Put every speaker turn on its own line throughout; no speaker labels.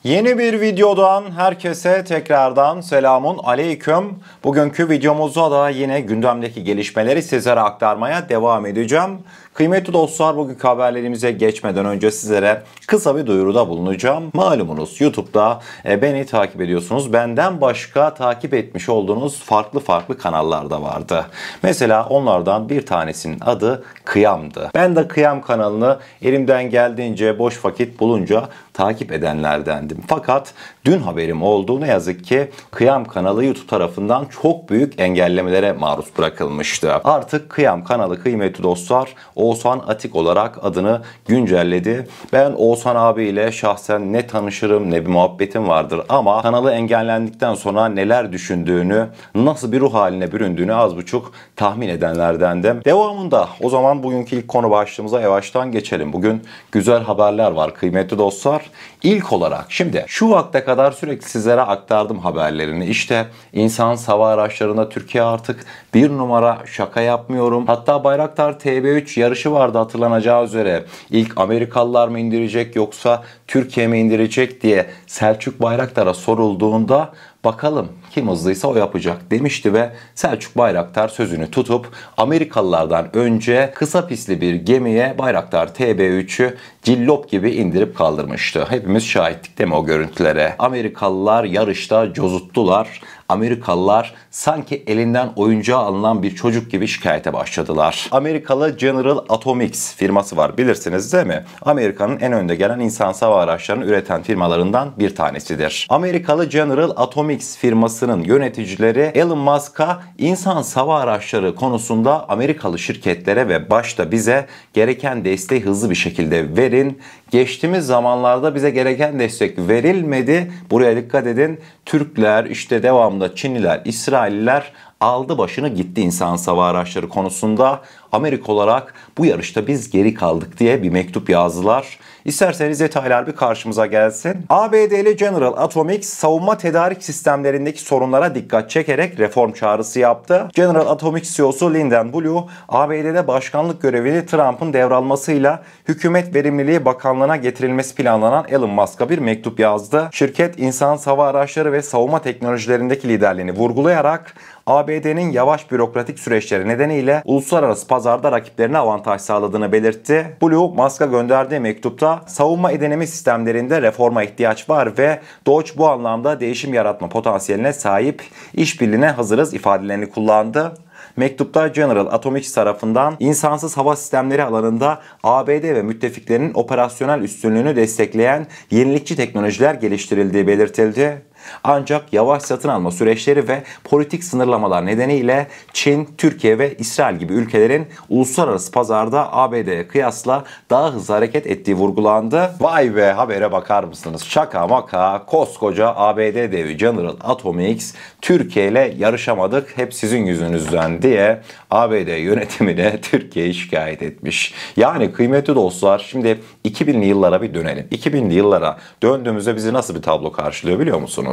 Yeni bir videodan herkese tekrardan selamun aleyküm. Bugünkü videomuzda da yine gündemdeki gelişmeleri sizlere aktarmaya devam edeceğim. Kıymetli dostlar, bugünkü haberlerimize geçmeden önce sizlere kısa bir duyuruda bulunacağım. Malumunuz YouTube'da beni takip ediyorsunuz. Benden başka takip etmiş olduğunuz farklı kanallar da vardı. Mesela onlardan bir tanesinin adı Kıyam'dı. Ben de Kıyam kanalını elimden geldiğince boş vakit bulunca takip edenlerdendim. Fakat dün haberim oldu, ne yazık ki Kıyam kanalı YouTube tarafından çok büyük engellemelere maruz bırakılmıştı. Artık Kıyam kanalı kıymetli dostlar Oğuzhan Atik olarak adını güncelledi. Ben Oğuzhan abiyle şahsen ne tanışırım ne bir muhabbetim vardır ama kanalı engellendikten sonra neler düşündüğünü, nasıl bir ruh haline büründüğünü az buçuk tahmin edenlerdendim. Devamında o zaman bugünkü ilk konu başlığımıza yavaştan geçelim. Bugün güzel haberler var kıymetli dostlar. İlk olarak şimdi şu vakte kadar sürekli sizlere aktardım haberlerini. İşte insansız hava araçlarında Türkiye artık bir numara, şaka yapmıyorum. Hatta Bayraktar TB3 yarışı vardı hatırlanacağı üzere. İlk Amerikalılar mı indirecek yoksa Türkiye mi indirecek diye Selçuk Bayraktar'a sorulduğunda bakalım kim hızlıysa o yapacak demişti ve Selçuk Bayraktar sözünü tutup Amerikalılardan önce kısa pisli bir gemiye Bayraktar TB3'ü cillop gibi indirip kaldırmıştı. Hepimiz şahittik değil mi o görüntülere? Amerikalılar yarışta cozuttular. Amerikalılar sanki elinden oyuncağı alınan bir çocuk gibi şikayete başladılar. Amerikalı General Atomics firması var, bilirsiniz değil mi? Amerika'nın en önde gelen insansız hava araçlarını üreten firmalarından bir tanesidir. Amerikalı General Atomics firmasının yöneticileri Elon Musk'a insansız hava araçları konusunda Amerikalı şirketlere ve başta bize gereken desteği hızlı bir şekilde verin. Geçtiğimiz zamanlarda bize gereken destek verilmedi. Buraya dikkat edin. Türkler, işte devamında Çinliler, İsrailliler aldı başını gitti insansız hava araçları konusunda. Amerika olarak bu yarışta biz geri kaldık diye bir mektup yazdılar. İsterseniz detaylar bir karşımıza gelsin. ABD'li General Atomics savunma tedarik sistemlerindeki sorunlara dikkat çekerek reform çağrısı yaptı. General Atomics CEO'su Lyndon Blue, ABD'de başkanlık görevini Trump'ın devralmasıyla Hükümet Verimliliği Bakanlığı'na getirilmesi planlanan Elon Musk'a bir mektup yazdı. Şirket insansız hava araçları ve savunma teknolojilerindeki liderliğini vurgulayarak ABD'nin yavaş bürokratik süreçleri nedeniyle uluslararası pazarda rakiplerine avantaj sağladığını belirtti. Blue, Musk'a gönderdiği mektupta savunma edinimi sistemlerinde reforma ihtiyaç var ve Doge bu anlamda değişim yaratma potansiyeline sahip, işbirliğine hazırız ifadelerini kullandı. Mektupta General Atomics tarafından insansız hava sistemleri alanında ABD ve müttefiklerinin operasyonel üstünlüğünü destekleyen yenilikçi teknolojiler geliştirildiği belirtildi. Ancak yavaş satın alma süreçleri ve politik sınırlamalar nedeniyle Çin, Türkiye ve İsrail gibi ülkelerin uluslararası pazarda ABD'ye kıyasla daha hızlı hareket ettiği vurgulandı. Vay be, habere bakar mısınız? Şaka maka koskoca ABD devi General Atomics Türkiye ile yarışamadık hep sizin yüzünüzden diye ABD yönetimine Türkiye'yi şikayet etmiş. Yani kıymetli dostlar, şimdi 2000'li yıllara bir dönelim. 2000'li yıllara döndüğümüzde bizi nasıl bir tablo karşılıyor biliyor musunuz?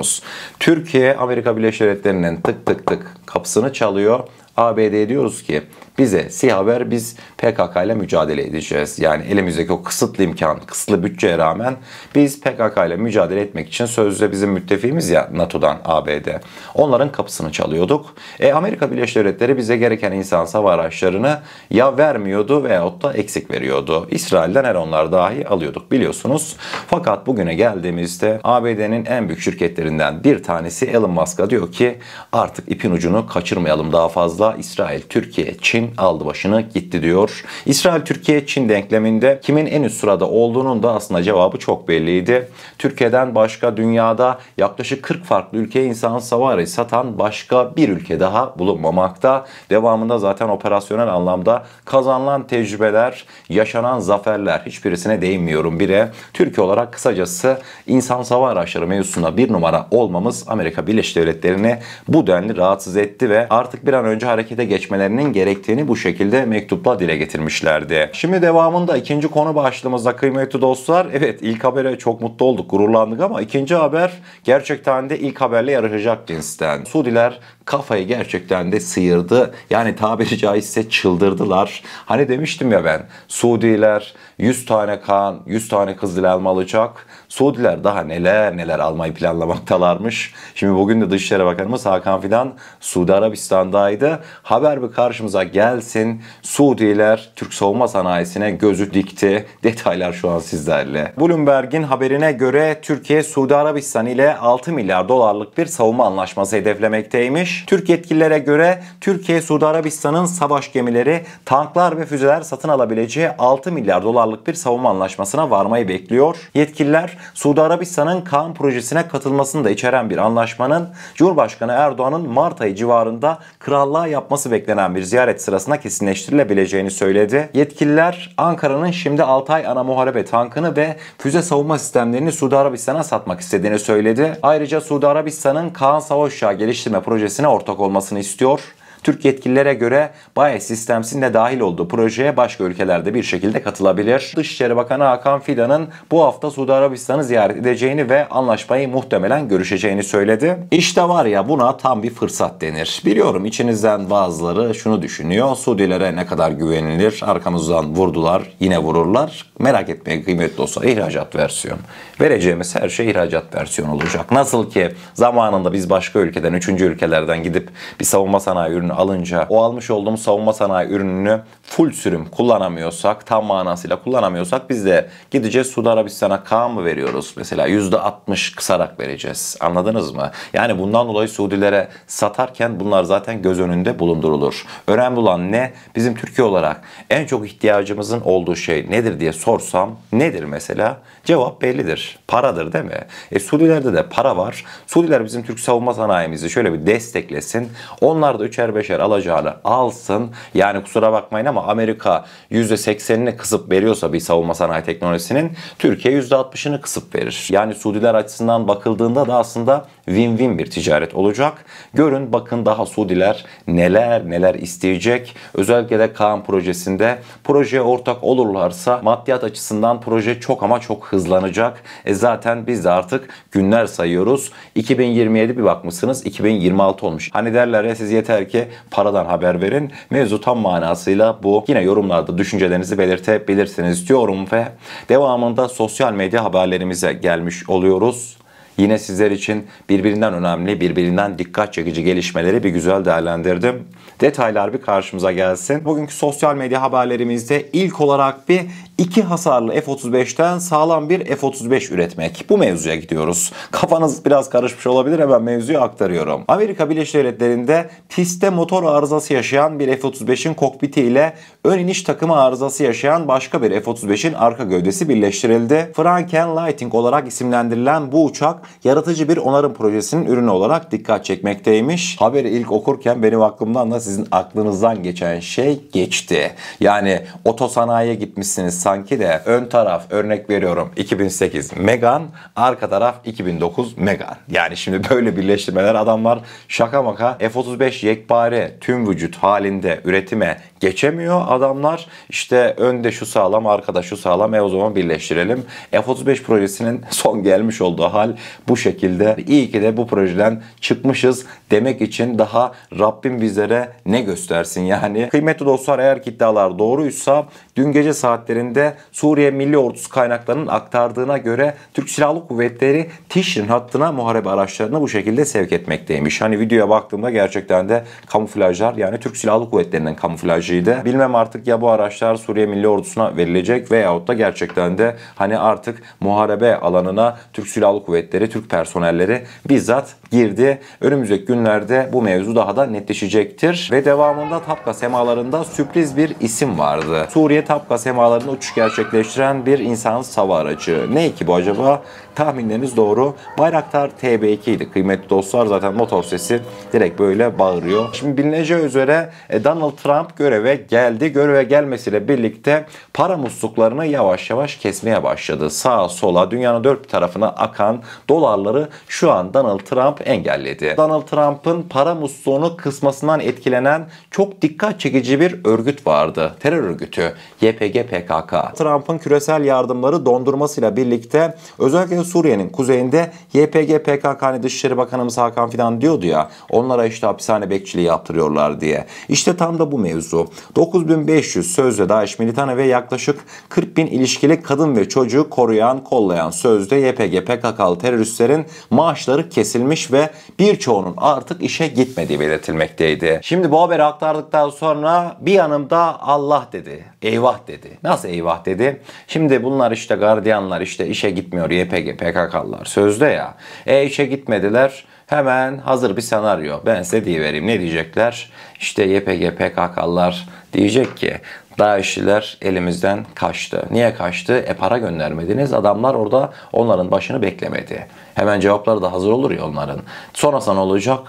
Türkiye Amerika Birleşik Devletleri'nin tık tık tık kapısını çalıyor. ABD'ye diyoruz ki bize SİHA ver, biz PKK ile mücadele edeceğiz. Yani elimizdeki o kısıtlı imkan, kısıtlı bütçeye rağmen biz PKK ile mücadele etmek için sözde bizim müttefiğimiz ya NATO'dan ABD. Onların kapısını çalıyorduk. Amerika Birleşik Devletleri bize gereken insansız hava araçlarını ya vermiyordu veyahut da eksik veriyordu. İsrail'den her onlar dahi alıyorduk biliyorsunuz. Fakat bugüne geldiğimizde ABD'nin en büyük şirketlerinden bir tanesi Elon Musk'a diyor ki artık ipin ucunu kaçırmayalım daha fazla. İsrail, Türkiye, Çin aldı başını gitti diyor. İsrail, Türkiye, Çin denkleminde kimin en üst sırada olduğunun da aslında cevabı çok belliydi. Türkiye'den başka dünyada yaklaşık 40 farklı ülkeye insansız hava aracı satan başka bir ülke daha bulunmamakta. Devamında zaten operasyonel anlamda kazanılan tecrübeler, yaşanan zaferler, hiçbirisine değinmiyorum bile. Türkiye olarak kısacası insansız hava araçları mevzusunda bir numara olmamız Amerika Birleşik Devletleri'ni bu denli rahatsız etti ve artık bir an önce harekete geçmelerinin gerektiğini bu şekilde mektupla dile getirmişlerdi. Şimdi devamında ikinci konu başlığımızda kıymetli dostlar, evet ilk habere çok mutlu olduk, gururlandık ama ikinci haber gerçekten de ilk haberle yarışacak cinsten. Suudiler kafayı gerçekten de sıyırdı. Yani tabiri caizse çıldırdılar. Hani demiştim ya ben, Suudiler 100 tane kan, 100 tane Kızıl Elma alacak. Suudiler daha neler neler almayı planlamaktalarmış. Şimdi bugün de Dışişleri Bakanımız Hakan Fidan Suudi Arabistan'daydı. Haber bir karşımıza gelsin. Suudiler Türk savunma sanayisine gözü dikti. Detaylar şu an sizlerle. Bloomberg'in haberine göre Türkiye Suudi Arabistan ile 6 milyar dolarlık bir savunma anlaşması hedeflemekteymiş. Türk yetkililere göre Türkiye Suudi Arabistan'ın savaş gemileri, tanklar ve füzeler satın alabileceği 6 milyar dolarlık bir savunma anlaşmasına varmayı bekliyor. Yetkililer Suudi Arabistan'ın Kaan projesine katılmasını da içeren bir anlaşmanın Cumhurbaşkanı Erdoğan'ın Mart ayı civarında krallığa yapması beklenen bir ziyaret sırasında kesinleştirilebileceğini söyledi. Yetkililer Ankara'nın şimdi Altay ana muharebe tankını ve füze savunma sistemlerini Suudi Arabistan'a satmak istediğini söyledi. Ayrıca Suudi Arabistan'ın Kaan savaş uçağı geliştirme projesine ortak olmasını istiyor. Türk yetkililere göre BAE Systems'in de dahil olduğu projeye başka ülkelerde bir şekilde katılabilir. Dışişleri Bakanı Hakan Fidan'ın bu hafta Suudi Arabistan'ı ziyaret edeceğini ve anlaşmayı muhtemelen görüşeceğini söyledi. İşte var ya, buna tam bir fırsat denir. Biliyorum içinizden bazıları şunu düşünüyor. Suudilere ne kadar güvenilir? Arkamızdan vurdular, yine vururlar. Merak etmeyin kıymetli dostlar, ihracat versiyon. Vereceğimiz her şey ihracat versiyon olacak. Nasıl ki zamanında biz başka ülkeden, 3. ülkelerden gidip bir savunma sanayi ürünü alınca o almış olduğumuz savunma sanayi ürününü full sürüm kullanamıyorsak, tam manasıyla kullanamıyorsak biz de gideceğiz Suudi Arabistan'a Kaan mı veriyoruz? Mesela %60 kısarak vereceğiz. Anladınız mı? Yani bundan dolayı Suudilere satarken bunlar zaten göz önünde bulundurulur. Önemli olan ne? Bizim Türkiye olarak en çok ihtiyacımızın olduğu şey nedir diye sorsam nedir mesela? Cevap bellidir. Paradır değil mi? Suudilerde de para var. Suudiler bizim Türk savunma sanayimizi şöyle bir desteklesin. Onlar da 3'er 5'er alacağını alsın. Yani kusura bakmayın ama Amerika %80'ini kısıp veriyorsa bir savunma sanayi teknolojisinin, Türkiye %60'ını kısıp verir. Yani Suudiler açısından bakıldığında da aslında win-win bir ticaret olacak. Görün bakın daha Suudiler neler neler isteyecek. Özellikle de Kaan projesinde projeye ortak olurlarsa maddiyat açısından proje çok ama çok hızlanacak. Zaten biz de artık günler sayıyoruz. 2027 bir bakmışsınız 2026 olmuş. Hani derler ya, siz yeter ki paradan haber verin. Mevzu tam manasıyla bu. Yine yorumlarda düşüncelerinizi belirtebilirsiniz diyorum ve devamında sosyal medya haberlerimize gelmiş oluyoruz. Yine sizler için birbirinden önemli, birbirinden dikkat çekici gelişmeleri bir güzel değerlendirdim. Detaylar bir karşımıza gelsin. Bugünkü sosyal medya haberlerimizde ilk olarak bir 2 hasarlı F-35'ten sağlam bir F-35 üretmek. Bu mevzuya gidiyoruz. Kafanız biraz karışmış olabilir, hemen mevzuyu aktarıyorum. Amerika Birleşik Devletleri'nde pistte motor arızası yaşayan bir F-35'in kokpiti ile ön iniş takımı arızası yaşayan başka bir F-35'in arka gövdesi birleştirildi. Franken Lightning olarak isimlendirilen bu uçak yaratıcı bir onarım projesinin ürünü olarak dikkat çekmekteymiş. Haberi ilk okurken benim aklımdan da sizin aklınızdan geçen şey geçti. Yani otosanayiye gitmişsiniz sanki de ön taraf, örnek veriyorum 2008 Megane, arka taraf 2009 Megane. Yani şimdi böyle birleştirmeler, adamlar şaka maka F-35 yekpare tüm vücut halinde üretime geçemiyor adamlar. İşte önde şu sağlam, arkada şu sağlam, o zaman birleştirelim. F-35 projesinin son gelmiş olduğu hal bu şekilde. İyi ki de bu projeden çıkmışız demek için daha Rabbim bizlere ne göstersin yani. Kıymetli dostlar, eğer ki iddialar doğruysa dün gece saatlerinde Suriye Milli Ordusu kaynaklarının aktardığına göre Türk Silahlı Kuvvetleri Tişrin hattına muharebe araçlarını bu şekilde sevk etmekteymiş. Hani videoya baktığımda gerçekten de kamuflajlar, yani Türk Silahlı Kuvvetleri'nin kamuflajıydı. Bilmem artık ya bu araçlar Suriye Milli Ordusu'na verilecek veyahut da gerçekten de hani artık muharebe alanına Türk Silahlı Kuvvetleri, Türk personelleri bizzat girdi. Önümüzdeki günlerde bu mevzu daha da netleşecektir. Ve devamında Tapka semalarında sürpriz bir isim vardı. Suriye Tapka semalarında uçuş gerçekleştiren bir insansız hava aracı. Ne ki bu acaba? Tahminleriniz doğru. Bayraktar TB2 idi. Kıymetli dostlar, zaten motor sesi direkt böyle bağırıyor. Şimdi bilineceği üzere Donald Trump göreve geldi. Göreve gelmesiyle birlikte para musluklarını yavaş yavaş kesmeye başladı. Sağa sola dünyanın dört bir tarafına akan dolarları şu an Donald Trump engelledi. Donald Trump'ın para musluğunu kısmasından etkilenen çok dikkat çekici bir örgüt vardı. Terör örgütü YPG-PKK. Trump'ın küresel yardımları dondurmasıyla birlikte özellikle Suriye'nin kuzeyinde YPG-PKK, hani Dışişleri Bakanımız Hakan Fidan diyordu ya, onlara işte hapishane bekçiliği yaptırıyorlar diye. İşte tam da bu mevzu. 9500 sözde DAEŞ militanı ve yaklaşık 40.000 ilişkili kadın ve çocuğu koruyan, kollayan sözde YPG-PKK'lı teröristlerin maaşları kesilmiş ve birçoğunun artık işe gitmediği belirtilmekteydi. Şimdi bu haberi aktardıktan sonra bir yanımda Allah dedi, eyvah dedi. Nasıl eyvah dedi? Şimdi bunlar işte gardiyanlar, işte işe gitmiyor YPG-PKK'lılar sözde ya. İşe gitmediler. Hemen hazır bir senaryo. Ben size diyivereyim. Ne diyecekler? İşte YPG-PKK'lılar diyecek ki DAEŞ'liler elimizden kaçtı. Niye kaçtı? Para göndermediniz. Adamlar orada onların başını beklemedi. Hemen cevapları da hazır olur ya onların. Sonrasında ne olacak?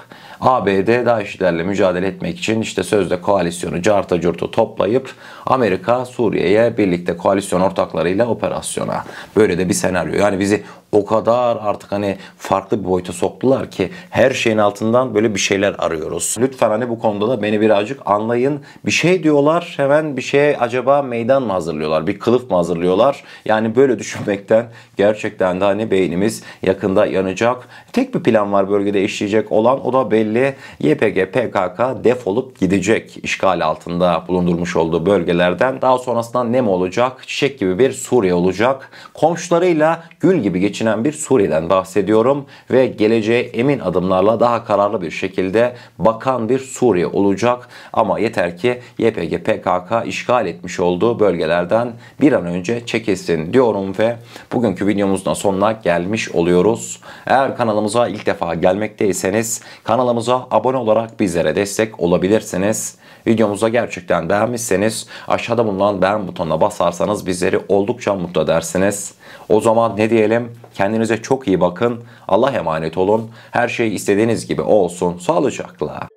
ABD DAEŞ'lilerle mücadele etmek için işte sözde koalisyonu carta curtu toplayıp Amerika Suriye'ye birlikte koalisyon ortaklarıyla operasyona. Böyle de bir senaryo. Yani bizi o kadar artık hani farklı bir boyuta soktular ki her şeyin altından böyle bir şeyler arıyoruz. Lütfen hani bu konuda da beni birazcık anlayın. Bir şey diyorlar, hemen bir şeye acaba meydan mı hazırlıyorlar? Bir kılıf mı hazırlıyorlar? Yani böyle düşünmekten gerçekten de hani beynimiz yakında yanacak. Tek bir plan var bölgede işleyecek olan, o da belli. YPG-PKK defolup gidecek işgal altında bulundurmuş olduğu bölgelerden. Daha sonrasında ne mi olacak? Çiçek gibi bir Suriye olacak. Komşularıyla gül gibi geçinen bir Suriye'den bahsediyorum ve geleceğe emin adımlarla daha kararlı bir şekilde bakan bir Suriye olacak. Ama yeter ki YPG-PKK işgal etmiş olduğu bölgelerden bir an önce çekilsin diyorum ve bugünkü videomuzun sonuna gelmiş oluyoruz. Eğer kanalımıza ilk defa gelmekteyseniz kanalımıza abone olarak bizlere destek olabilirsiniz. Videomuza gerçekten beğenmişseniz aşağıda bulunan beğen butonuna basarsanız bizleri oldukça mutlu edersiniz. O zaman ne diyelim? Kendinize çok iyi bakın. Allah'a emanet olun. Her şey istediğiniz gibi olsun. Sağlıcakla.